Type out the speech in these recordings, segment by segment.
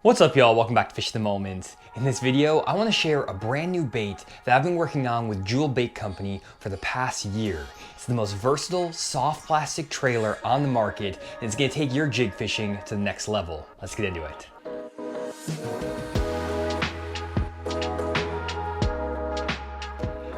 What's up, y'all? Welcome back to Fish the Moment. In this video, I want to share a brand new bait that I've been working on with Jewel Bait Company for the past year. It's the most versatile, soft plastic trailer on the market, and it's going to take your jig fishing to the next level. Let's get into it.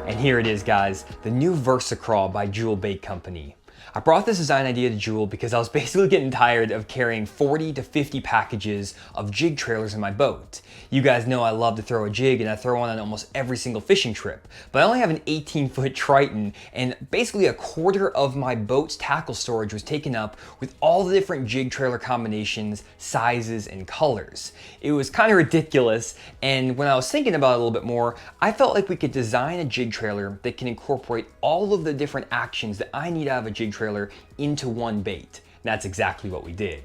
And here it is, guys, the new VersaCraw by Jewel Bait Company. I brought this design idea to Jewel because I was basically getting tired of carrying 40 to 50 packages of jig trailers in my boat. You guys know I love to throw a jig, and I throw one on almost every single fishing trip, but I only have an 18-foot Triton, and basically a quarter of my boat's tackle storage was taken up with all the different jig trailer combinations, sizes, and colors. It was kind of ridiculous, and when I was thinking about it a little bit more, I felt like we could design a jig trailer that can incorporate all of the different actions that I need out of a jig trailer into one bait. And that's exactly what we did.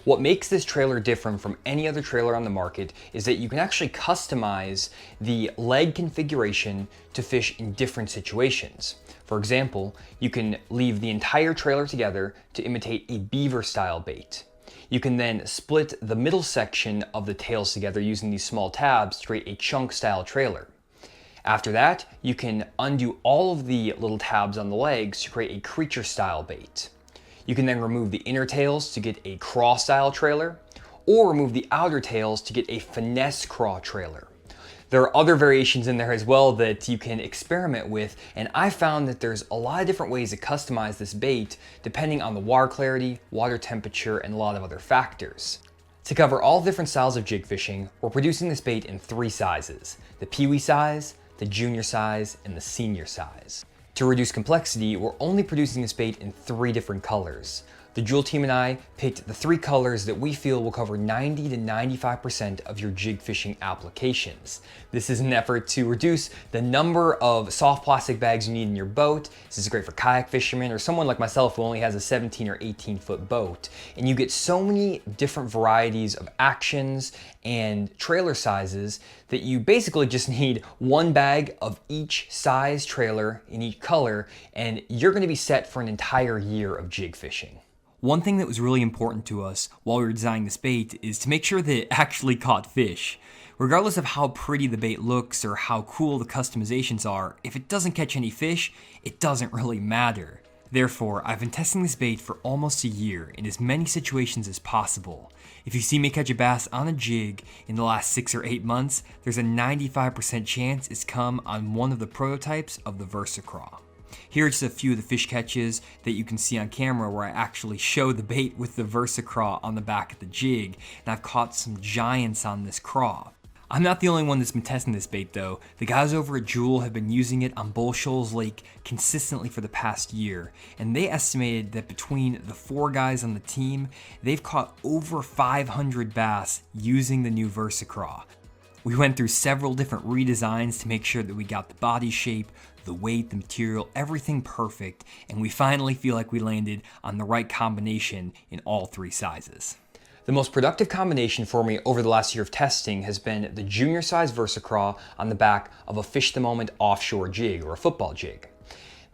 What makes this trailer different from any other trailer on the market is that you can actually customize the leg configuration to fish in different situations. For example, you can leave the entire trailer together to imitate a beaver style bait. You can then split the middle section of the tails together using these small tabs to create a chunk style trailer. After that, you can undo all of the little tabs on the legs to create a creature style bait. You can then remove the inner tails to get a craw style trailer, or remove the outer tails to get a finesse craw trailer. There are other variations in there as well that you can experiment with, and I found that there's a lot of different ways to customize this bait depending on the water clarity, water temperature, and a lot of other factors. To cover all different styles of jig fishing, we're producing this bait in 3 sizes: the Peewee size, the junior size, and the senior size. To reduce complexity, we're only producing this bait in 3 different colors. The Jewel team and I picked the 3 colors that we feel will cover 90 to 95% of your jig fishing applications. This is an effort to reduce the number of soft plastic bags you need in your boat. This is great for kayak fishermen or someone like myself who only has a 17 or 18 foot boat. And you get so many different varieties of actions and trailer sizes that you basically just need one bag of each size trailer in each color, and you're going to be set for an entire year of jig fishing. One thing that was really important to us while we were designing this bait is to make sure that it actually caught fish. Regardless of how pretty the bait looks or how cool the customizations are, if it doesn't catch any fish, it doesn't really matter. Therefore, I've been testing this bait for almost a year in as many situations as possible. If you see me catch a bass on a jig in the last 6 or 8 months, there's a 95% chance it's come on one of the prototypes of the VersaCraw. Here are just a few of the fish catches that you can see on camera where I actually show the bait with the VersaCraw on the back of the jig, and I've caught some giants on this craw. I'm not the only one that's been testing this bait though. The guys over at Jewel have been using it on Bull Shoals Lake consistently for the past year, and they estimated that between the 4 guys on the team, they've caught over 500 bass using the new VersaCraw. We went through several different redesigns to make sure that we got the body shape, the weight, the material, everything perfect, and we finally feel like we landed on the right combination in all 3 sizes. The most productive combination for me over the last year of testing has been the junior size VersaCraw on the back of a Fish the Moment offshore jig or a football jig.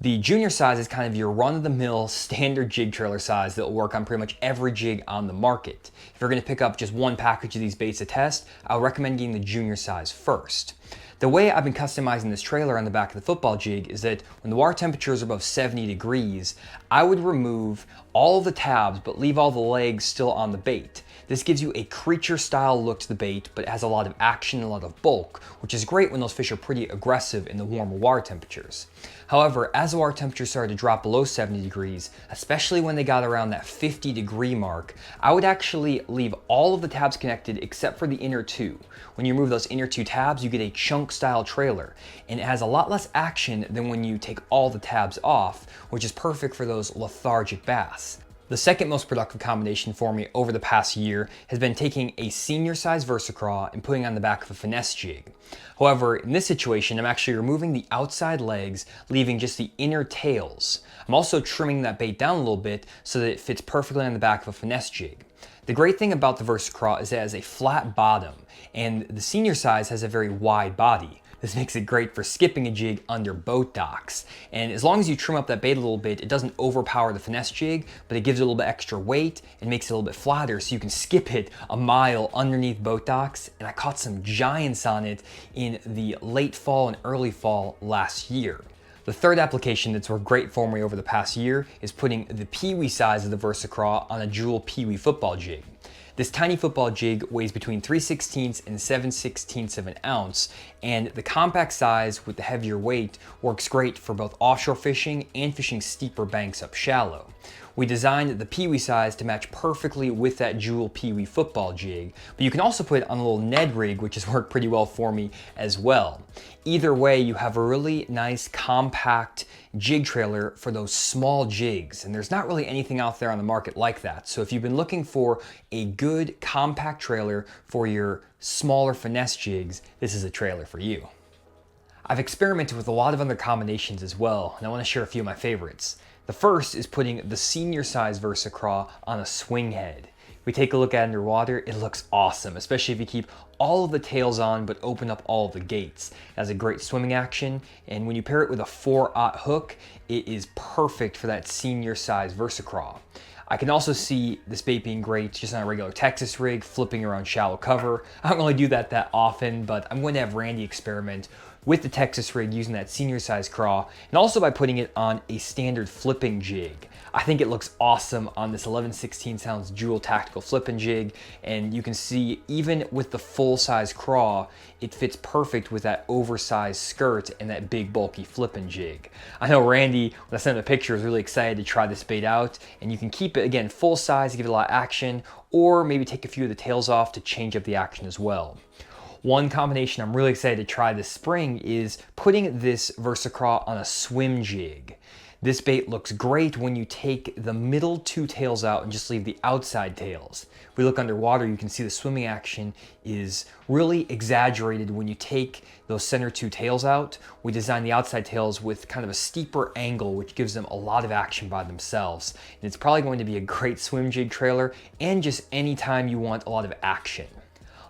The junior size is kind of your run-of-the-mill standard jig trailer size that will work on pretty much every jig on the market. If you're going to pick up just one package of these baits to test, I would recommend getting the junior size first. The way I've been customizing this trailer on the back of the football jig is that when the water temperature is above 70 degrees, I would remove all of the tabs but leave all the legs still on the bait. This gives you a creature style look to the bait, but it has a lot of action and a lot of bulk, which is great when those fish are pretty aggressive in the warmer water temperatures. However, as the water temperature started to drop below 70 degrees, especially when they got around that 50 degree mark, I would actually leave all of the tabs connected except for the inner 2. When you remove those inner 2 tabs, you get a chunk style trailer, and it has a lot less action than when you take all the tabs off, which is perfect for those lethargic bass. The second most productive combination for me over the past year has been taking a senior size VersaCraw and putting on the back of a Finesse Jig. However, in this situation, I'm actually removing the outside legs, leaving just the inner tails. I'm also trimming that bait down a little bit so that it fits perfectly on the back of a Finesse Jig. The great thing about the VersaCraw is it has a flat bottom, and the senior size has a very wide body. This makes it great for skipping a jig under boat docks. And as long as you trim up that bait a little bit, it doesn't overpower the Finesse Jig, but it gives it a little bit extra weight and makes it a little bit flatter so you can skip it a mile underneath boat docks. And I caught some giants on it in the late fall and early fall last year. The third application that's worked great for me over the past year is putting the Peewee Size of the VersaCraw on a Jewel Peewee football jig. This tiny football jig weighs between 3/16 and 7/16 of an ounce, and the compact size with the heavier weight works great for both offshore fishing and fishing steeper banks up shallow. We designed the Peewee Size to match perfectly with that Jewel Peewee football jig, but you can also put it on a little Ned rig, which has worked pretty well for me as well. Either way, you have a really nice compact jig trailer for those small jigs, and there's not really anything out there on the market like that. So if you've been looking for a good compact trailer for your smaller finesse jigs, this is a trailer for you. I've experimented with a lot of other combinations as well, and I want to share a few of my favorites. The first is putting the senior size VersaCraw on a swing head. If we take a look at it underwater, it looks awesome, especially if you keep all of the tails on but open up all of the gates. It has a great swimming action, and when you pair it with a 4/0 hook, it is perfect for that senior size VersaCraw. I can also see this bait being great just on a regular Texas rig, flipping around shallow cover. I don't really do that often, but I'm going to have Randy experiment with the Texas rig using that senior size craw, and also by putting it on a standard flipping jig. I think it looks awesome on this 11/16 ounce Jewel tactical flipping jig, and you can see even with the full size craw, it fits perfect with that oversized skirt and that big bulky flipping jig. I know Randy, when I sent him the picture, was really excited to try this bait out, and you can keep it again full size to give it a lot of action, or maybe take a few of the tails off to change up the action as well. One combination I'm really excited to try this spring is putting this VersaCraw on a swim jig. This bait looks great when you take the middle two tails out and just leave the outside tails. If we look underwater, you can see the swimming action is really exaggerated when you take those center two tails out. We designed the outside tails with kind of a steeper angle, which gives them a lot of action by themselves. And it's probably going to be a great swim jig trailer and just anytime you want a lot of action.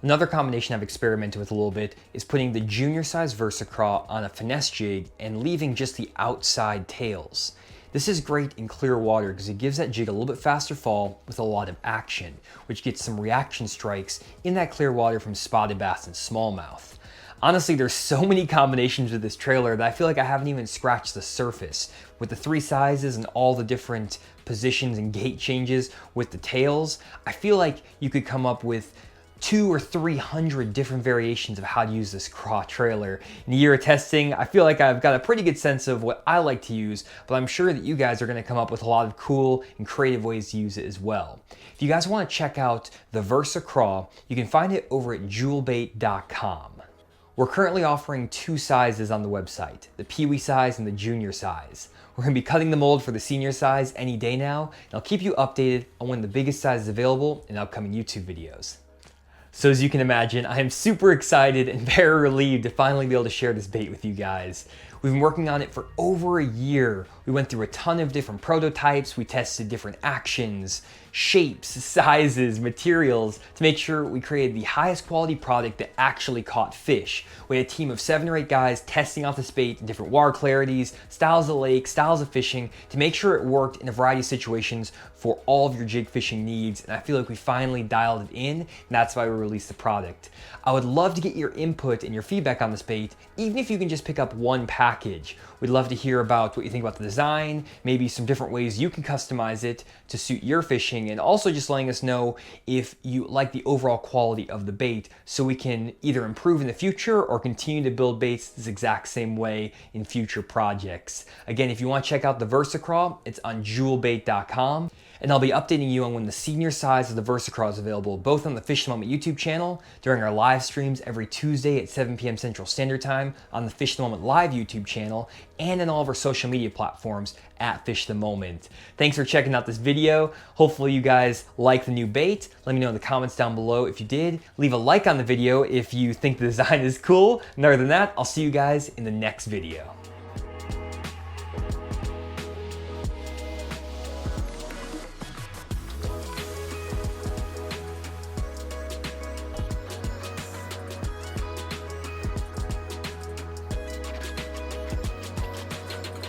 Another combination I've experimented with a little bit is putting the junior size VersaCraw on a finesse jig and leaving just the outside tails. This is great in clear water because it gives that jig a little bit faster fall with a lot of action, which gets some reaction strikes in that clear water from spotted bass and smallmouth. Honestly, there's so many combinations with this trailer that I feel like I haven't even scratched the surface. With the 3 sizes and all the different positions and gait changes with the tails, I feel like you could come up with 200 or 300 different variations of how to use this craw trailer. In a year of testing, I feel like I've got a pretty good sense of what I like to use, but I'm sure that you guys are gonna come up with a lot of cool and creative ways to use it as well. If you guys wanna check out the VersaCraw, you can find it over at jewelbait.com. We're currently offering 2 sizes on the website, the Peewee size and the junior size. We're gonna be cutting the mold for the senior size any day now, and I'll keep you updated on when the biggest size is available in upcoming YouTube videos. So as you can imagine, I am super excited and very relieved to finally be able to share this bait with you guys. We've been working on it for over a year. We went through a ton of different prototypes. We tested different actions, shapes, sizes, materials to make sure we created the highest quality product that actually caught fish. We had a team of 7 or 8 guys testing out this bait in different water clarities, styles of lake, styles of fishing to make sure it worked in a variety of situations for all of your jig fishing needs. And I feel like we finally dialed it in, and that's why we released the product. I would love to get your input and your feedback on this bait, even if you can just pick up one package. We'd love to hear about what you think about the design, maybe some different ways you can customize it to suit your fishing, and also just letting us know if you like the overall quality of the bait so we can either improve in the future or continue to build baits this exact same way in future projects. Again, if you want to check out the VersaCraw, it's on jewelbait.com. And I'll be updating you on when the senior size of the VersaCraw is available, both on the Fish the Moment YouTube channel, during our live streams every Tuesday at 7 p.m. Central Standard Time on the Fish the Moment Live YouTube channel, and in all of our social media platforms at Fish the Moment. Thanks for checking out this video. Hopefully you guys like the new bait. Let me know in the comments down below if you did. Leave a like on the video if you think the design is cool. And other than that, I'll see you guys in the next video.